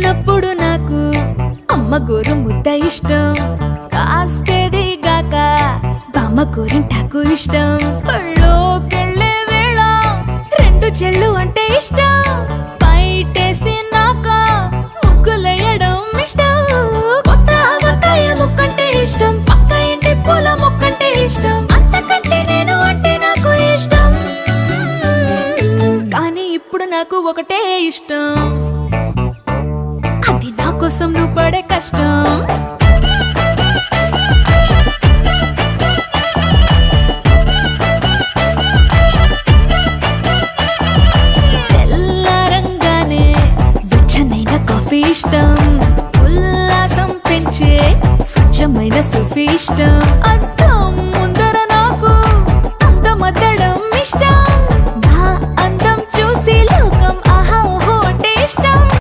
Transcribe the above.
చిన్నప్పుడు నాకు అమ్మ గోరు ముద్ద ఇష్టం, కాస్తేది గాక బామ్మ గోరింటాకు ఇష్టం. పళ్ళోకెళ్ళే వేళ రెండు చెళ్ళు అంటే ఇష్టం, బయటేసి నాక ముగ్గులేయడం ఇష్టం. కొత్త ఆవకాయ ముక్కంటే ఇష్టం, పక్క ఇంటి పూల మొక్కంటే ఇష్టం, అంతకంటే నేను అంటే నాకు ఇష్టం. కానీ ఇప్పుడు నాకు ఒకటే ఇష్టం, అది నా కోసం నువ్వు పడే కష్టం. తెల్లారంగానే వెచ్చనైన కాఫీ ఇష్టం, ఉల్లాసం పెంచే స్వచ్ఛమైన సూఫీ ఇష్టం.